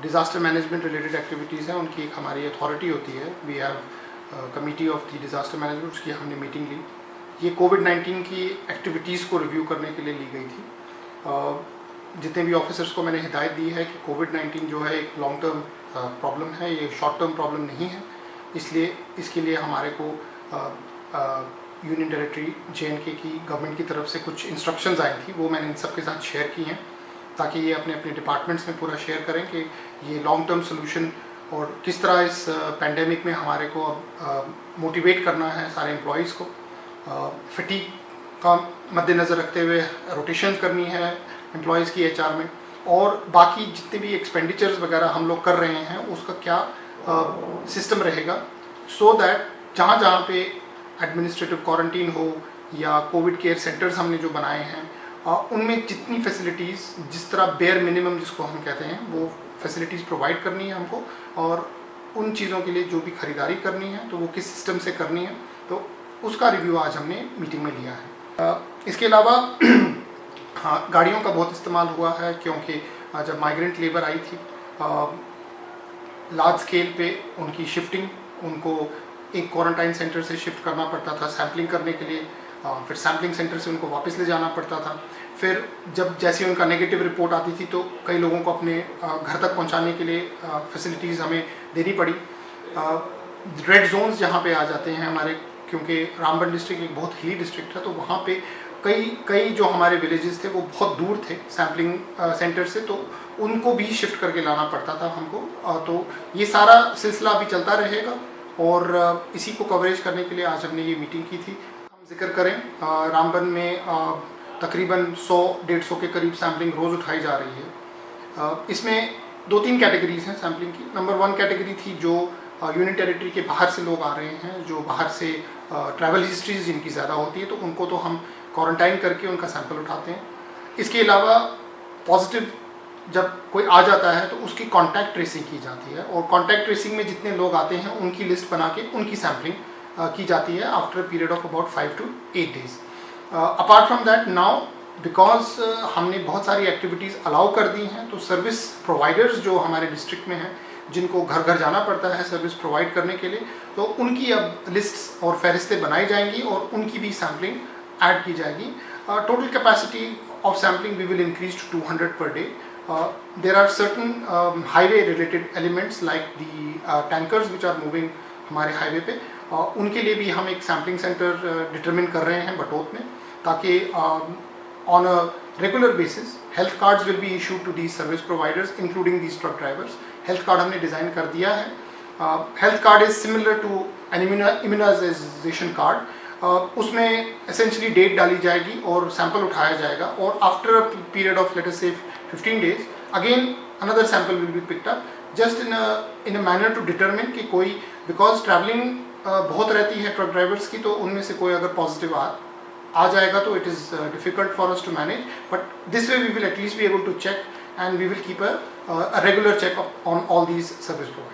Disaster management related activities हैं उनकी एक हमारी अथॉरिटी होती है। We have committee of the disaster management, उसकी हमने मीटिंग ली। ये कोविड-19 की एक्टिविटीज़ को रिव्यू करने के लिए ली गई थी। जितने भी ऑफिसर्स को मैंने हिदायत दी है कि कोविड-19 जो है एक लॉन्ग टर्म प्रॉब्लम है, ये शॉर्ट टर्म प्रॉब्लम नहीं है। इसलिए इसके लिए हमारे को यूनियन टेरिटरी JNK की गवर्नमेंट की तरफ से कुछ इंस्ट्रक्शंस आई थी, वो मैंने इन सब के साथ शेयर की हैं ताकि ये अपने अपने डिपार्टमेंट्स में पूरा शेयर करें कि ये लॉन्ग टर्म सोल्यूशन और किस तरह इस पैंडेमिक में हमारे को मोटिवेट करना है सारे एम्प्लॉयज़ को। फटीग का मद्देनज़र रखते हुए रोटेशन करनी है एम्प्लॉयज़ की HR में, और बाकी जितने भी एक्सपेंडिचर्स वगैरह हम लोग कर रहे हैं उसका क्या सिस्टम रहेगा, सो दैट जहाँ जहाँ पे एडमिनिस्ट्रेटिव क्वारंटीन हो या कोविड केयर सेंटर्स हमने जो बनाए हैं उनमें जितनी फैसिलिटीज़, जिस तरह बेयर मिनिमम जिसको हम कहते हैं, वो फैसिलिटीज़ प्रोवाइड करनी है हमको, और उन चीज़ों के लिए जो भी ख़रीदारी करनी है तो वो किस सिस्टम से करनी है, तो उसका रिव्यू आज हमने मीटिंग में लिया है। इसके अलावा हाँ, गाड़ियों का बहुत इस्तेमाल हुआ है, क्योंकि जब माइग्रेंट लेबर आई थी लार्ज स्केल पे उनकी शिफ्टिंग, उनको एक क्वारंटाइन सेंटर से शिफ्ट करना पड़ता था सैम्पलिंग करने के लिए, फिर सैम्पलिंग सेंटर से उनको वापस ले जाना पड़ता था। फिर जब जैसे उनका नेगेटिव रिपोर्ट आती थी तो कई लोगों को अपने घर तक पहुंचाने के लिए फैसिलिटीज़ हमें देनी पड़ी। रेड जोन्स जहां पे आ जाते हैं हमारे, क्योंकि रामबन डिस्ट्रिक्ट एक बहुत हिली डिस्ट्रिक्ट है, तो वहाँ पे कई जो हमारे विलेजेस थे वो बहुत दूर थे सैम्पलिंग सेंटर से, तो उनको भी शिफ्ट करके लाना पड़ता था हमको। तो ये सारा सिलसिला अभी चलता रहेगा, और इसी को कवरेज करने के लिए आज हमने ये मीटिंग की थी। हम जिक्र करें, रामबन में तकरीबन 100-150 के करीब सैम्पलिंग रोज़ उठाई जा रही है। इसमें 2-3 कैटेगरीज हैं सैम्पलिंग की। नंबर 1 कैटेगरी थी जो यूनियन टेरिटरी के बाहर से लोग आ रहे हैं, जो बाहर से ट्रैवल हिस्ट्रीज जिनकी ज़्यादा होती है, तो उनको तो हम क्वारंटाइन करके उनका सैंपल उठाते हैं। इसके अलावा पॉजिटिव जब कोई आ जाता है तो उसकी कॉन्टैक्ट ट्रेसिंग की जाती है, और कॉन्टैक्ट ट्रेसिंग में जितने लोग आते हैं उनकी लिस्ट बना के उनकी सैम्पलिंग की जाती है after a period of about 5 to 8 days। Apart from that, now because हमने बहुत सारी एक्टिविटीज़ अलाउ कर दी हैं, तो सर्विस प्रोवाइडर्स जो हमारे डिस्ट्रिक्ट में हैं, जिनको घर घर जाना पड़ता है सर्विस प्रोवाइड करने के लिए, तो उनकी अब लिस्ट्स और फहरिस्तें बनाई जाएंगी और उनकी भी सैम्पलिंग ऐड की जाएगी। Total capacity of sampling we will increase to 200 per day। There are certain highway related elements like the tankers which are moving हमारे हाईवे पे, उनके लिए भी हम एक सैम्पलिंग सेंटर डिटरमिन कर रहे हैं बटोत में, ताकि on a regular basis health cards will be issued to these service providers including these truck drivers. Health card हमने डिज़ाइन कर दिया है। Health card is similar to an immunization card. उसमें एसेंशली डेट डाली जाएगी और सैंपल उठाया जाएगा, और after a period of let us से 15 days again another sample will be picked up, just in a manner to determine कि कोई, बिकॉज ट्रैवलिंग बहुत रहती है ट्रक ड्राइवर्स की, तो उनमें से कोई अगर पॉजिटिव आ जाएगा तो it is difficult for us to manage, but this way we will at least be able to check, and we will keep a regular check on all these service providers.